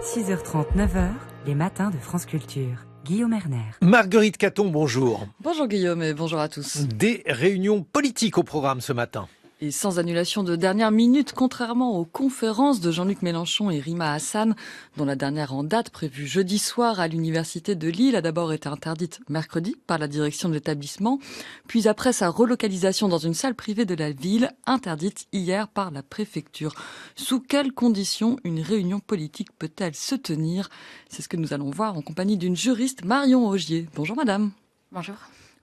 6h30, 9h, les matins de France Culture. Guillaume Erner. Marguerite Caton, bonjour. Bonjour Guillaume et bonjour à tous. Des réunions politiques au programme ce matin. Et sans annulation de dernière minute, contrairement aux conférences de Jean-Luc Mélenchon et Rima Hassan, dont la dernière en date, prévue jeudi soir à l'université de Lille, a d'abord été interdite mercredi par la direction de l'établissement, puis après sa relocalisation dans une salle privée de la ville, interdite hier par la préfecture. Sous quelles conditions une réunion politique peut-elle se tenir ? C'est ce que nous allons voir en compagnie d'une juriste, Marion Augier. Bonjour madame. Bonjour.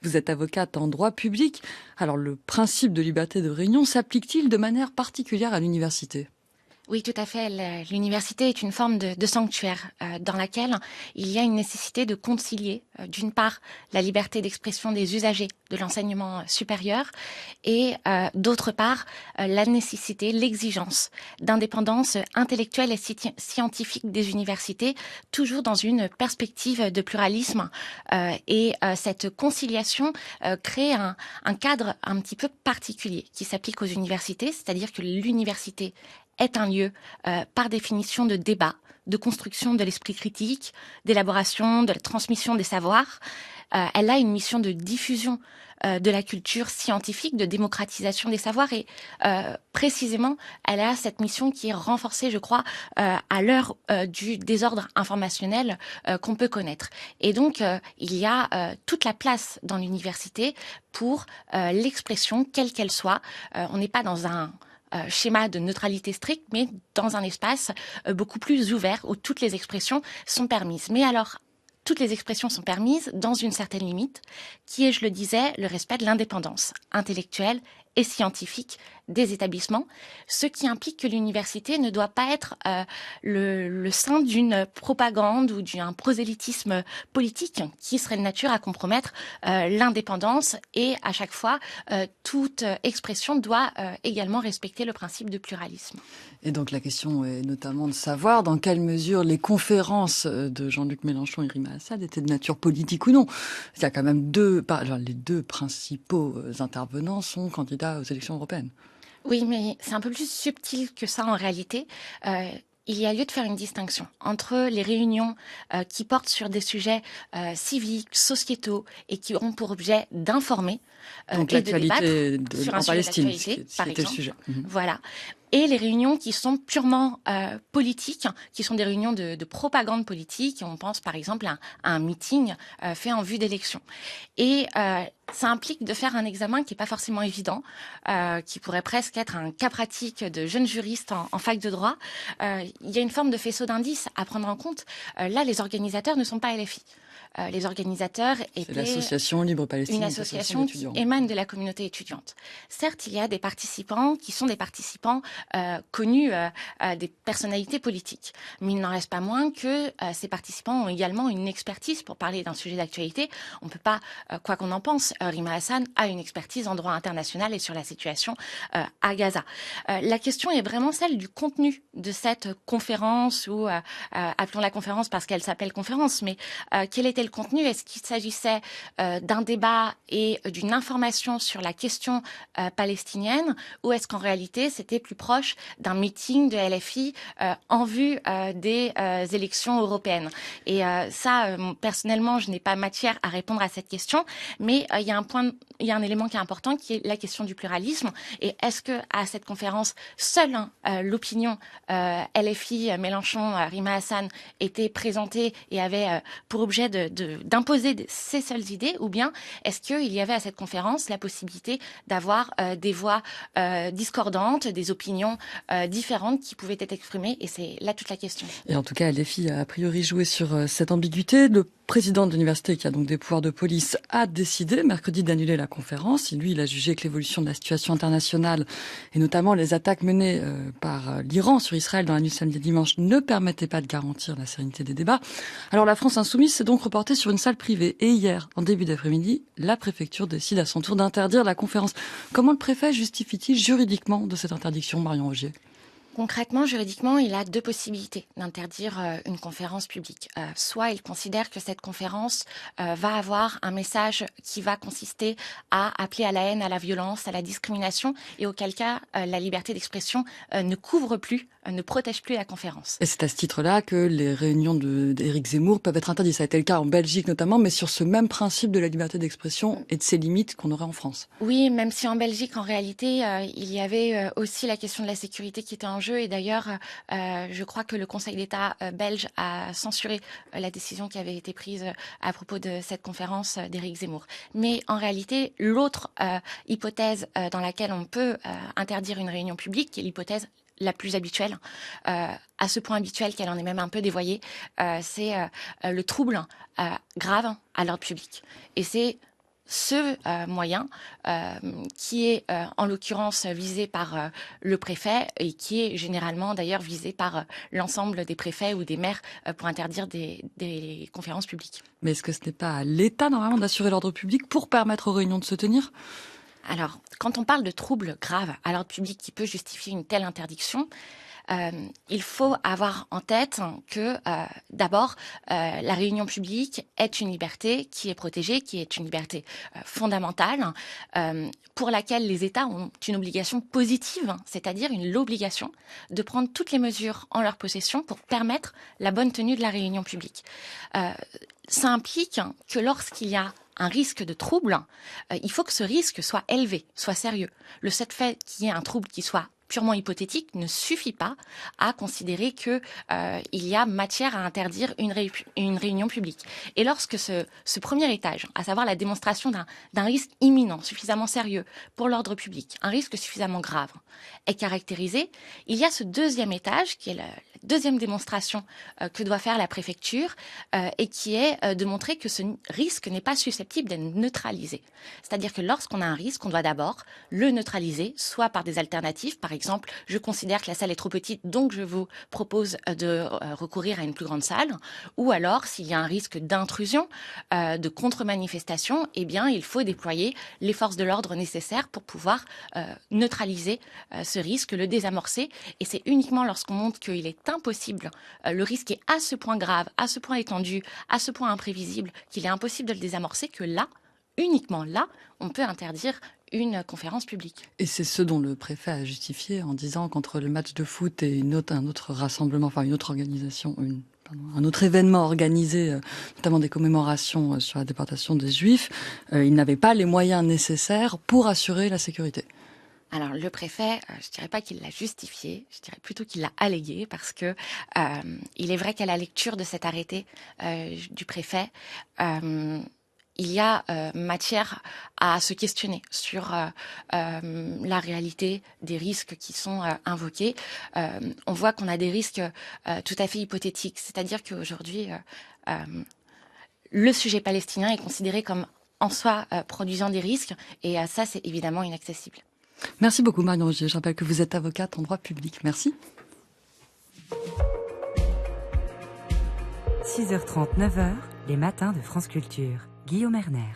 Vous êtes avocate en droit public. Alors, le principe de liberté de réunion s'applique-t-il de manière particulière à l'université ? Oui, tout à fait. L'université est une forme de sanctuaire dans laquelle il y a une nécessité de concilier, d'une part, la liberté d'expression des usagers de l'enseignement supérieur et, d'autre part, la nécessité, l'exigence d'indépendance intellectuelle et scientifique des universités, toujours dans une perspective de pluralisme. Et cette conciliation crée un cadre un petit peu particulier qui s'applique aux universités, c'est-à-dire que l'université est un lieu, par définition, de débat, de construction de l'esprit critique, d'élaboration, de la transmission des savoirs. Elle a une mission de diffusion de la culture scientifique, de démocratisation des savoirs et précisément, elle a cette mission qui est renforcée, je crois, à l'heure du désordre informationnel qu'on peut connaître. Et donc, il y a toute la place dans l'université pour l'expression, quelle qu'elle soit. On n'est pas dans un schéma de neutralité stricte, mais dans un espace beaucoup plus ouvert où toutes les expressions sont permises. Mais alors, toutes les expressions sont permises dans une certaine limite, qui est, je le disais, le respect de l'indépendance intellectuelle et scientifique des établissements, ce qui implique que l'université ne doit pas être le sein d'une propagande ou d'un prosélytisme politique qui serait de nature à compromettre l'indépendance et à chaque fois, toute expression doit également respecter le principe de pluralisme. Et donc la question est notamment de savoir dans quelle mesure les conférences de Jean-Luc Mélenchon et Rima Hassan étaient de nature politique ou non. Il y a quand même les deux principaux intervenants sont candidats aux élections européennes. Oui, mais c'est un peu plus subtil que ça en réalité. Il y a lieu de faire une distinction entre les réunions qui portent sur des sujets civiques, sociétaux et qui ont pour objet d'informer donc et de débattre sur un en sujet Palestine, d'actualité, par exemple. Le sujet. Voilà. Et les réunions qui sont purement politiques, qui sont des réunions de propagande politique. On pense par exemple à un meeting fait en vue d'élections. Et ça implique de faire un examen qui n'est pas forcément évident, qui pourrait presque être un cas pratique de jeunes juristes en fac de droit. Il y a une forme de faisceau d'indices à prendre en compte. Là, les organisateurs ne sont pas LFI. Les organisateurs étaient l'association Libre Palestine, une association qui émane de la communauté étudiante. Certes, il y a des participants qui sont des participants connus, des personnalités politiques. Mais il n'en reste pas moins que ces participants ont également une expertise pour parler d'un sujet d'actualité. On ne peut pas, quoi qu'on en pense, Rima Hassan a une expertise en droit international et sur la situation à Gaza. La question est vraiment celle du contenu de cette conférence ou appelons-la conférence parce qu'elle s'appelle conférence, mais quel était le contenu? Est-ce qu'il s'agissait d'un débat et d'une information sur la question palestinienne ou est-ce qu'en réalité c'était plus proche d'un meeting de LFI en vue des élections européennes? Et ça, personnellement, je n'ai pas matière à répondre à cette question, mais il y a un élément qui est important qui est la question du pluralisme. Et est-ce que à cette conférence, seule l'opinion LFI, Mélenchon, Rima Hassan était présentée et avait pour objet d'imposer ces seules idées, ou bien est-ce qu'il y avait à cette conférence la possibilité d'avoir des voix discordantes, des opinions différentes qui pouvaient être exprimées, et c'est là toute la question. Et en tout cas, LFI a priori joué sur cette ambiguïté. Le président de l'université, qui a donc des pouvoirs de police, a décidé mercredi d'annuler la conférence. Il a jugé que l'évolution de la situation internationale, et notamment les attaques menées par l'Iran sur Israël dans la nuit samedi et dimanche, ne permettaient pas de garantir la sérénité des débats. Alors la France insoumise s'est donc reportée sur une salle privée. Et hier, en début d'après-midi, la préfecture décide à son tour d'interdire la conférence. Comment le préfet justifie-t-il juridiquement de cette interdiction, Marion Augier ? Concrètement, juridiquement, il a deux possibilités d'interdire une conférence publique. Soit il considère que cette conférence va avoir un message qui va consister à appeler à la haine, à la violence, à la discrimination, et auquel cas la liberté d'expression ne couvre plus, ne protège plus la conférence. Et c'est à ce titre-là que les réunions d'Éric Zemmour peuvent être interdites. Ça a été le cas en Belgique notamment, mais sur ce même principe de la liberté d'expression et de ses limites qu'on aurait en France. Oui, même si en Belgique, en réalité, il y avait aussi la question de la sécurité qui était en jeu. Et d'ailleurs, je crois que le Conseil d'État belge a censuré la décision qui avait été prise à propos de cette conférence d'Éric Zemmour. Mais en réalité, l'autre hypothèse dans laquelle on peut interdire une réunion publique, qui est l'hypothèse la plus habituelle, à ce point habituel qu'elle en est même un peu dévoyée, c'est le trouble grave à l'ordre public. Et c'est ce moyen qui est en l'occurrence visé par le préfet et qui est généralement d'ailleurs visé par l'ensemble des préfets ou des maires pour interdire des conférences publiques. Mais est-ce que ce n'est pas à l'État normalement d'assurer l'ordre public pour permettre aux réunions de se tenir ? Alors, quand on parle de troubles graves à l'ordre public qui peut justifier une telle interdiction, il faut avoir en tête que d'abord, la réunion publique est une liberté qui est protégée, qui est une liberté fondamentale, pour laquelle les États ont une obligation positive, c'est-à-dire l'obligation de prendre toutes les mesures en leur possession pour permettre la bonne tenue de la réunion publique. Ça implique que lorsqu'il y a un risque de trouble, il faut que ce risque soit élevé, soit sérieux. Le seul fait qu'il y ait un trouble qui soit purement hypothétique ne suffit pas à considérer que il y a matière à interdire une réunion publique. Et lorsque ce premier étage, à savoir la démonstration d'un risque imminent, suffisamment sérieux pour l'ordre public, un risque suffisamment grave, est caractérisé, il y a ce deuxième étage qui est la deuxième démonstration que doit faire la préfecture et qui est de montrer que ce risque n'est pas susceptible d'être neutralisé. C'est-à-dire que lorsqu'on a un risque, on doit d'abord le neutraliser, soit par des alternatives, par exemple, je considère que la salle est trop petite, donc je vous propose de recourir à une plus grande salle, ou alors, s'il y a un risque d'intrusion, de contre-manifestation, eh bien, il faut déployer les forces de l'ordre nécessaires pour pouvoir neutraliser ce risque, le désamorcer, et c'est uniquement lorsqu'on montre qu'il est impossible, le risque est à ce point grave, à ce point étendu, à ce point imprévisible, qu'il est impossible de le désamorcer, que là, uniquement là, on peut interdire une conférence publique. Et c'est ce dont le préfet a justifié en disant qu'entre le match de foot et un autre rassemblement, enfin une autre organisation, un autre événement organisé, notamment des commémorations sur la déportation des Juifs, il n'avait pas les moyens nécessaires pour assurer la sécurité. Alors le préfet, je dirais pas qu'il l'a justifié, je dirais plutôt qu'il l'a allégué parce que il est vrai qu'à la lecture de cet arrêté du préfet, il y a matière à se questionner sur la réalité des risques qui sont invoqués. On voit qu'on a des risques tout à fait hypothétiques, c'est-à-dire qu'aujourd'hui, le sujet palestinien est considéré comme en soi produisant des risques, et ça, c'est évidemment inaccessible. Merci beaucoup Marion Rogier. Je rappelle que vous êtes avocate en droit public. Merci. 6h30, 9h, les matins de France Culture. Guillaume Erner.